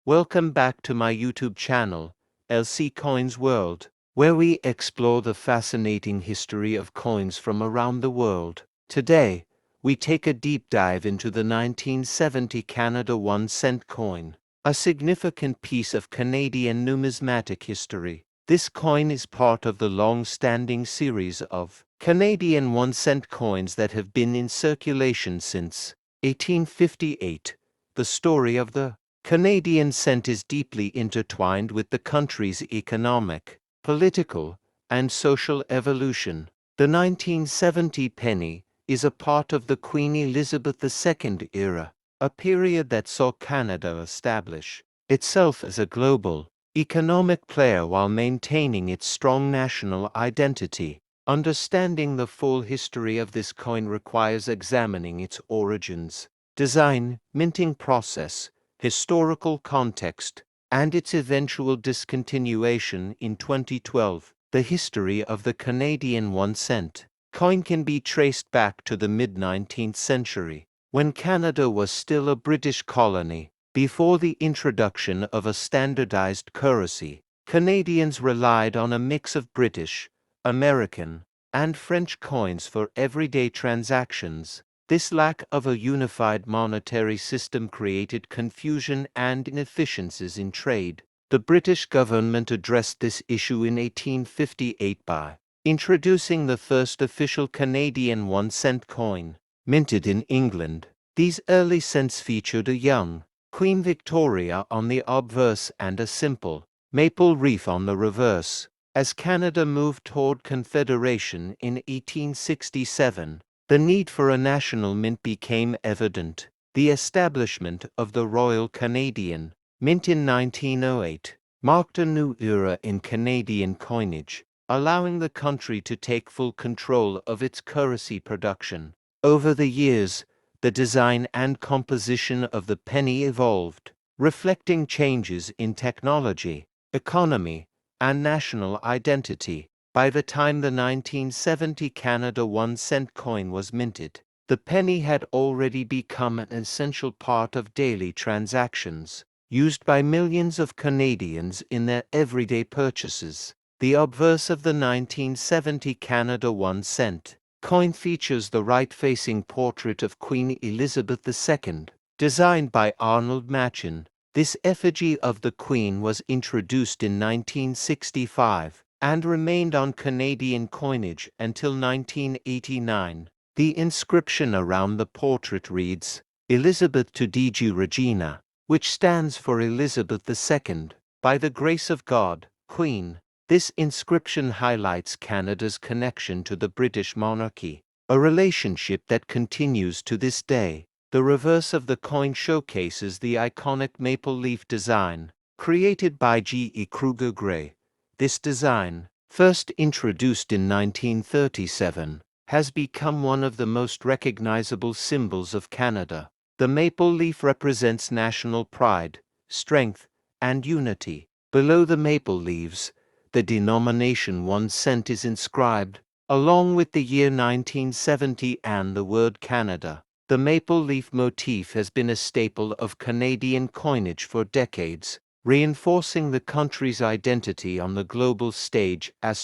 Welcome back to my YouTube channel, LC Coins World, where we explore the fascinating history of coins from around the world. Today, we take a deep dive into the 1970 Canada 1-cent coin, a significant piece of Canadian numismatic history. This coin is part of the long-standing series of Canadian 1-cent coins that have been in circulation since 1858. The story of the Canadian cent is deeply intertwined with the country's economic, political, and social evolution. The 1970 penny is a part of the Queen Elizabeth II era, a period that saw Canada establish itself as a global economic player while maintaining its strong national identity. Understanding the full history of this coin requires examining its origins, design, minting process, historical context, and its eventual discontinuation in 2012. The history of the Canadian 1-cent coin can be traced back to the mid-19th century, when Canada was still a British colony. Before the introduction of a standardized currency, Canadians relied on a mix of British, American, and French coins for everyday transactions. This lack of a unified monetary system created confusion and inefficiencies in trade. The British government addressed this issue in 1858 by introducing the first official Canadian 1-cent coin, minted in England. These early cents featured a young Queen Victoria on the obverse and a simple maple leaf on the reverse. As Canada moved toward Confederation in 1867, the need for a national mint became evident. The establishment of the Royal Canadian Mint in 1908 marked a new era in Canadian coinage, allowing the country to take full control of its currency production. Over the years, the design and composition of the penny evolved, reflecting changes in technology, economy, and national identity. By the time the 1970 Canada 1-cent coin was minted, the penny had already become an essential part of daily transactions, used by millions of Canadians in their everyday purchases. The obverse of the 1970 Canada 1-cent coin features the right-facing portrait of Queen Elizabeth II, designed by Arnold Machin. This effigy of the Queen was introduced in 1965 and remained on Canadian coinage until 1989. The inscription around the portrait reads, "Elizabeth to Digi Regina," which stands for Elizabeth II, by the grace of God, Queen. This inscription highlights Canada's connection to the British monarchy, a relationship that continues to this day. The reverse of the coin showcases the iconic maple leaf design, created by G.E. Kruger Gray. This design, first introduced in 1937, has become one of the most recognizable symbols of Canada. The maple leaf represents national pride, strength, and unity. Below the maple leaves, the denomination 1 cent is inscribed, along with the year 1970 and the word Canada. The maple leaf motif has been a staple of Canadian coinage for decades, reinforcing the country's identity on the global stage. The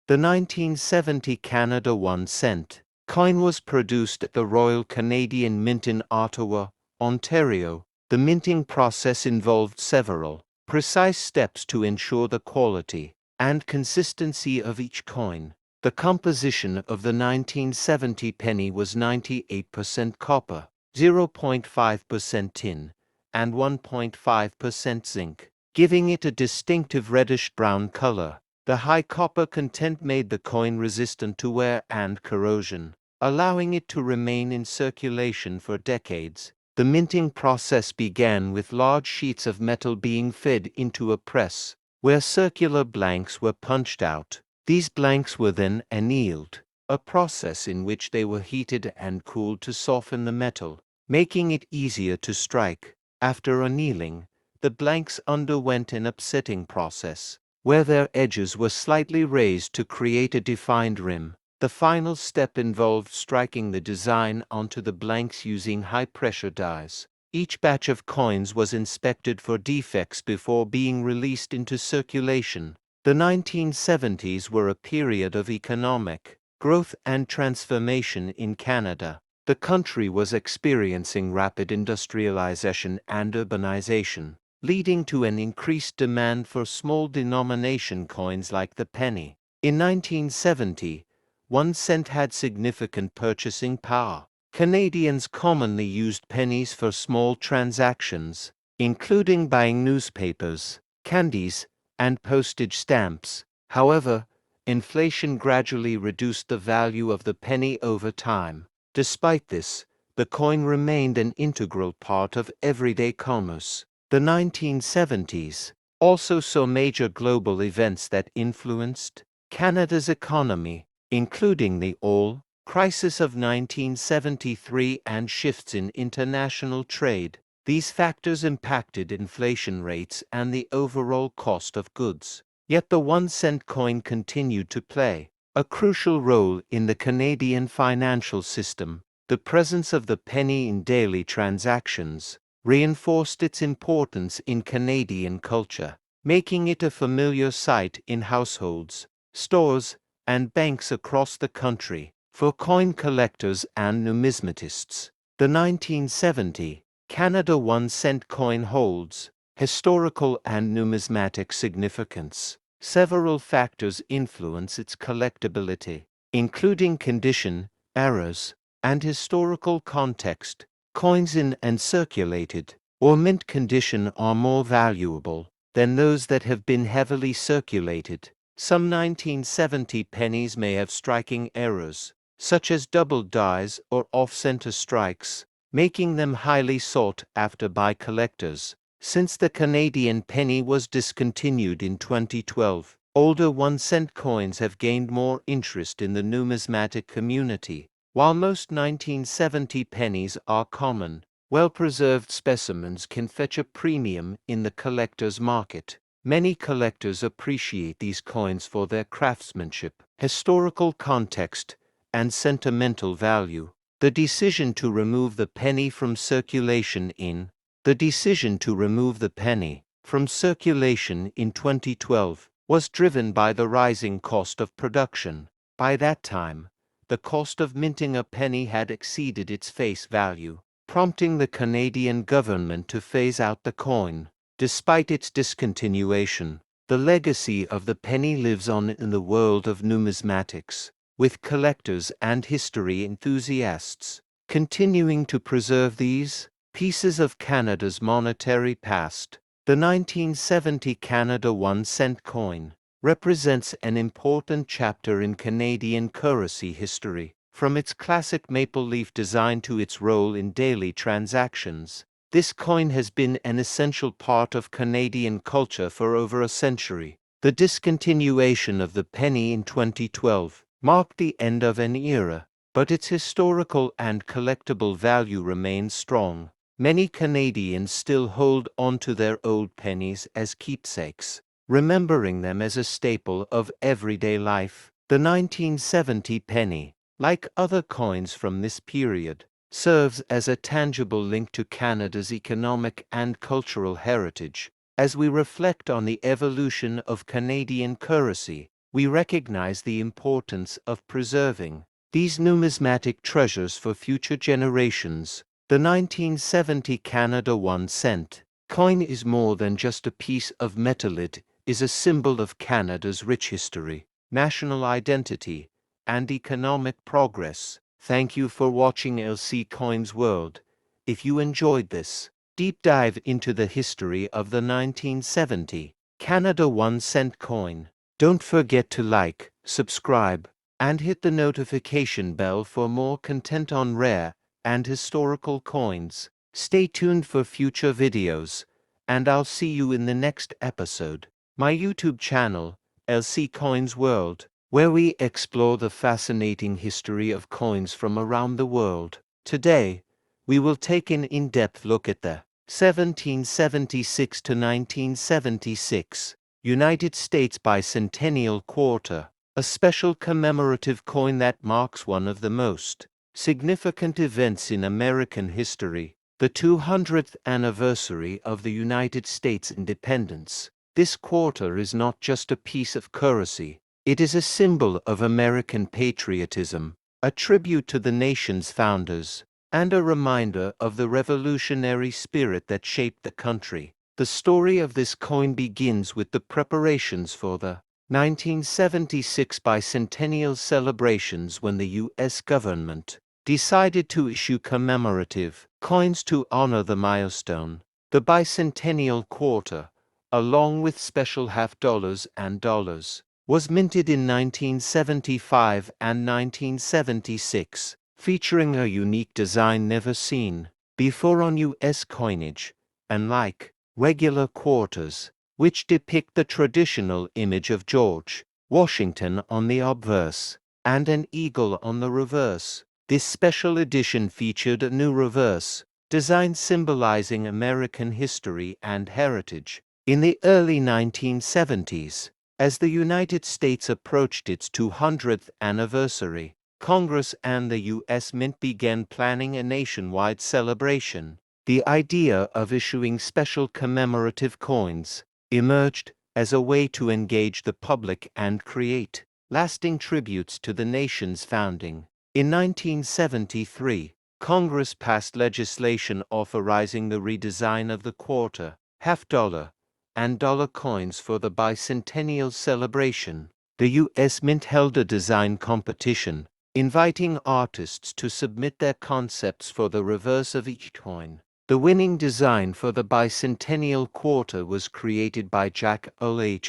1970 Canada 1-cent coin was produced at the Royal Canadian Mint in Ottawa, Ontario. The minting process involved several precise steps to ensure the quality and consistency of each coin. The composition of the 1970 penny was 98% copper, 0.5% tin, and 1.5% zinc, giving it a distinctive reddish-brown color. The high copper content made the coin resistant to wear and corrosion, allowing it to remain in circulation for decades. The minting process began with large sheets of metal being fed into a press, where circular blanks were punched out. These blanks were then annealed, a process in which they were heated and cooled to soften the metal, making it easier to strike. After annealing, the blanks underwent an upsetting process, where their edges were slightly raised to create a defined rim. The final step involved striking the design onto the blanks using high-pressure dies. Each batch of coins was inspected for defects before being released into circulation. The 1970s were a period of economic growth and transformation in Canada. The country was experiencing rapid industrialization and urbanization, leading to an increased demand for small denomination coins like the penny. In 1970, 1 cent had significant purchasing power. Canadians commonly used pennies for small transactions, including buying newspapers, candies, and postage stamps. However, inflation gradually reduced the value of the penny over time. Despite this, the coin remained an integral part of everyday commerce. The 1970s also saw major global events that influenced Canada's economy, including the oil crisis of 1973 and shifts in international trade. These factors impacted inflation rates and the overall cost of goods. Yet the 1 cent coin continued to play a crucial role in the Canadian financial system. The presence of the penny in daily transactions reinforced its importance in Canadian culture, making it a familiar sight in households, stores, and banks across the country. For coin collectors and numismatists, the 1970 Canada 1 cent coin holds historical and numismatic significance. Several factors influence its collectability, including condition, errors, and historical context. Coins in and circulated or mint condition are more valuable than those that have been heavily circulated. Some 1970 pennies may have striking errors, such as doubled dies or off-center strikes, making them highly sought after by collectors. Since the Canadian penny was discontinued in 2012, older 1 cent coins have gained more interest in the numismatic community. While most 1970 pennies are common, well-preserved specimens can fetch a premium in the collector's market. Many collectors appreciate these coins for their craftsmanship, historical context, and sentimental value. The decision to remove the penny from circulation in 2012 was driven by the rising cost of production. By that time, the cost of minting a penny had exceeded its face value, prompting the Canadian government to phase out the coin. Despite its discontinuation, the legacy of the penny lives on in the world of numismatics, with collectors and history enthusiasts continuing to preserve these pieces of Canada's monetary past. The 1970 Canada 1 cent coin represents an important chapter in Canadian currency history, from its classic maple leaf design to its role in daily transactions. This coin has been an essential part of Canadian culture for over a century. The discontinuation of the penny in 2012 marked the end of an era, but its historical and collectible value remains strong. Many Canadians still hold on to their old pennies as keepsakes, remembering them as a staple of everyday life. The 1970 penny, like other coins from this period, serves as a tangible link to Canada's economic and cultural heritage. As we reflect on the evolution of Canadian currency, we recognize the importance of preserving these numismatic treasures for future generations. The 1970 Canada 1 cent coin is more than just a piece of metal. It is a symbol of Canada's rich history, national identity, and economic progress. Thank you for watching LC Coins World. If you enjoyed this deep dive into the history of the 1970 Canada 1 cent coin, don't forget to like, subscribe, and hit the notification bell for more content on rare and historical coins. Stay tuned for future videos, and I'll see you in the next episode. My YouTube channel, LC Coins World, where we explore the fascinating history of coins from around the world. Today, we will take an in-depth look at the 1776 to 1976 United States Bicentennial Quarter, a special commemorative coin that marks one of the most significant events in American history. the 200th anniversary of the United States independence. This quarter is not just a piece of currency, it is a symbol of American patriotism, a tribute to the nation's founders, and a reminder of the revolutionary spirit that shaped the country. The story of this coin begins with the preparations for the 1976 bicentennial celebrations, when the U.S. government decided to issue commemorative coins to honor the milestone. The Bicentennial Quarter, along with special half dollars and dollars, was minted in 1975 and 1976, featuring a unique design never seen before on U.S. coinage. Unlike regular quarters, which depict the traditional image of George Washington on the obverse and an eagle on the reverse, this special edition featured a new reverse design symbolizing American history and heritage. In the early 1970s, as the United States approached its 200th anniversary, Congress and the U.S. Mint began planning a nationwide celebration. The idea of issuing special commemorative coins emerged as a way to engage the public and create lasting tributes to the nation's founding. In 1973, Congress passed legislation authorizing the redesign of the quarter, half dollar, and dollar coins for the bicentennial celebration. The U.S. Mint held a design competition, inviting artists to submit their concepts for the reverse of each coin. The winning design for the Bicentennial Quarter was created by Jack O'Leary,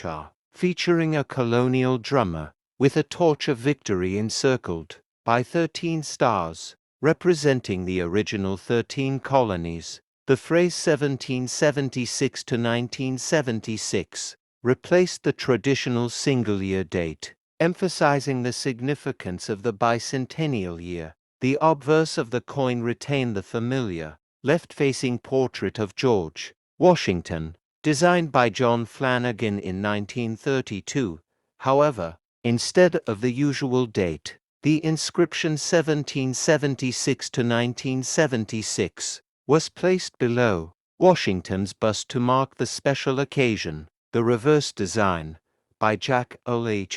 featuring a colonial drummer with a torch of victory encircled by 13 stars, representing the original 13 colonies. The phrase 1776 to 1976 replaced the traditional single-year date, emphasizing the significance of the bicentennial year. The obverse of the coin retained the familiar left-facing portrait of George Washington, designed by John Flanagan in 1932. However, instead of the usual date, the inscription 1776 to 1976 was placed below Washington's bust to mark the special occasion. The reverse design, by Jack O'Leary,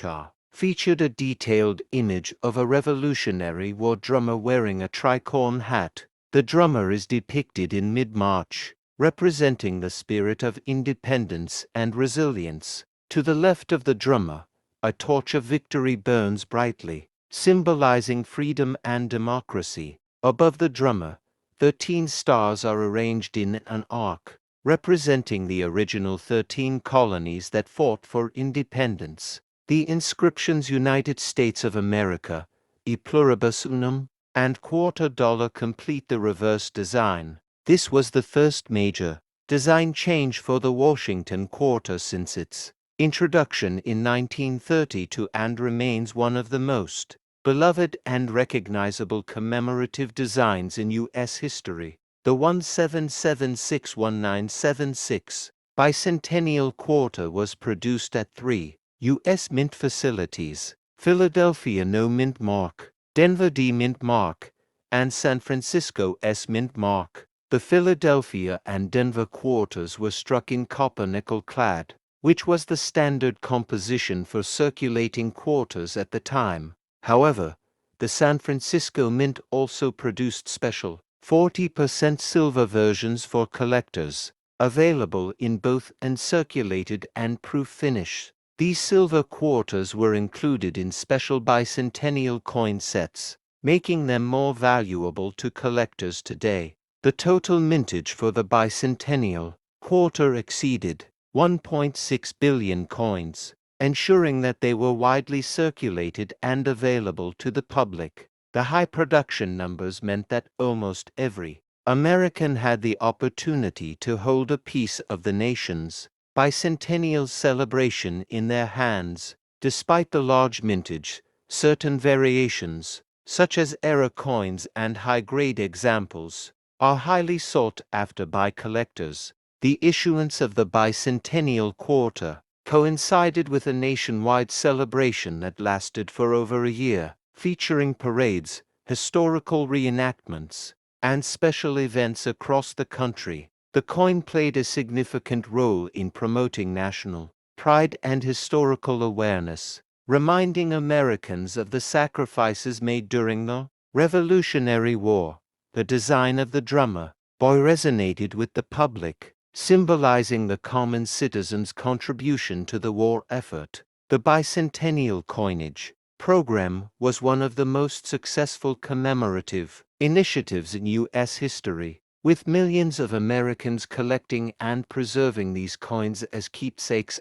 featured a detailed image of a Revolutionary War drummer wearing a tricorn hat. The drummer is depicted in mid-march, representing the spirit of independence and resilience. To the left of the drummer, a torch of victory burns brightly, symbolizing freedom and democracy. Above the drummer, 13 stars are arranged in an arc, representing the original 13 colonies that fought for independence. The inscriptions United States of America, E pluribus unum, and quarter dollar complete the reverse design. This was the first major design change for the Washington Quarter since its introduction in 1932 and remains one of the most beloved and recognizable commemorative designs in U.S. history. The 1776-1976 Bicentennial Quarter was produced at 3 U.S. Mint facilities: Philadelphia No Mint Mark, Denver D Mint Mark, and San Francisco S Mint Mark. The Philadelphia and Denver quarters were struck in copper nickel clad, which was the standard composition for circulating quarters at the time. However, the San Francisco Mint also produced special 40% silver versions for collectors, available in both uncirculated and proof finish. These silver quarters were included in special bicentennial coin sets, making them more valuable to collectors today. The total mintage for the Bicentennial Quarter exceeded 1.6 billion coins, ensuring that they were widely circulated and available to the public. The high production numbers meant that almost every American had the opportunity to hold a piece of the nation's bicentennial celebration in their hands. Despite the large mintage, certain variations, such as error coins and high-grade examples, are highly sought after by collectors. The issuance of the Bicentennial Quarter coincided with a nationwide celebration that lasted for over a year, featuring parades, historical reenactments, and special events across the country. The coin played a significant role in promoting national pride and historical awareness, reminding Americans of the sacrifices made during the Revolutionary War. The design of the drummer boy resonated with the public, symbolizing the common citizen's contribution to the war effort. The bicentennial coinage program was one of the most successful commemorative initiatives in U.S. history, with millions of Americans collecting and preserving these coins as keepsakes.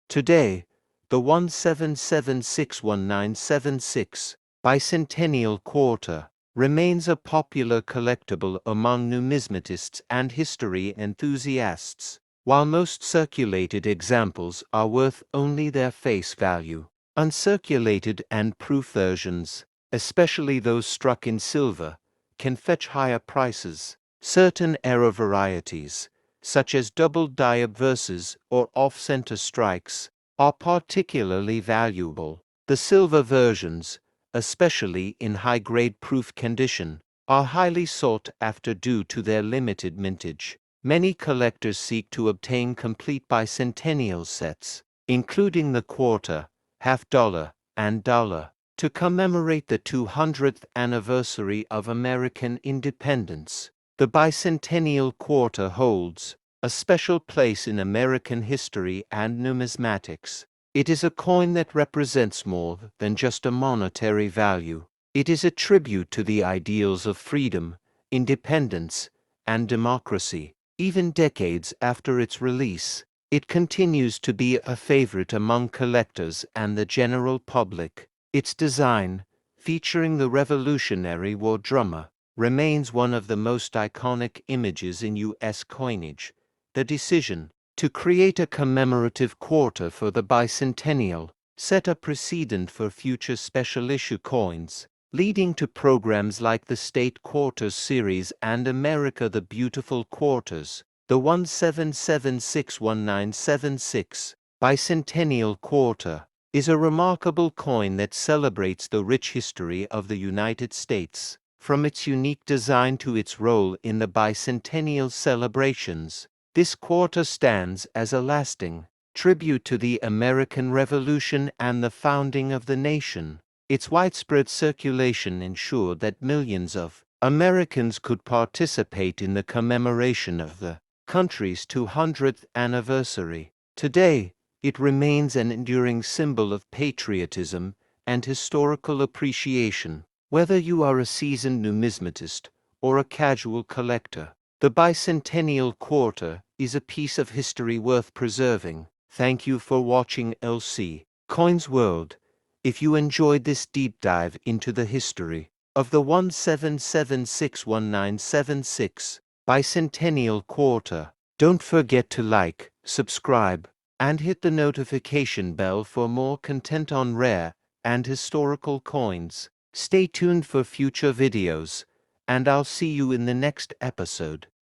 Today, the 177611976 Bicentennial Quarter remains a popular collectible among numismatists and history enthusiasts. While most circulated examples are worth only their face value, uncirculated and proof versions, especially those struck in silver, can fetch higher prices. Certain error varieties, such as double-die obverses or off-center strikes, are particularly valuable. The silver versions, especially in high-grade proof condition, are highly sought after due to their limited mintage. Many collectors seek to obtain complete bicentennial sets, including the quarter, half-dollar, and dollar, to commemorate the 200th anniversary of American independence. The Bicentennial Quarter holds a special place in American history and numismatics. It is a coin that represents more than just a monetary value. It is a tribute to the ideals of freedom, independence, and democracy. Even decades after its release, it continues to be a favorite among collectors and the general public. Its design, featuring the Revolutionary War drummer, remains one of the most iconic images in U.S. coinage. The decision to create a commemorative quarter for the bicentennial set a precedent for future special-issue coins, leading to programs like the State Quarters series and America the Beautiful Quarters. The 177611976 Bicentennial Quarter is a remarkable coin that celebrates the rich history of the United States, from its unique design to its role in the bicentennial celebrations. This quarter stands as a lasting tribute to the American Revolution and the founding of the nation. Its widespread circulation ensured that millions of Americans could participate in the commemoration of the country's 200th anniversary. Today, it remains an enduring symbol of patriotism and historical appreciation. Whether you are a seasoned numismatist or a casual collector, the Bicentennial Quarter is a piece of history worth preserving. Thank you for watching LC Coins World. If you enjoyed this deep dive into the history of the 177611976 Bicentennial Quarter, don't forget to like, subscribe, and hit the notification bell for more content on rare and historical coins. Stay tuned for future videos, and I'll see you in the next episode.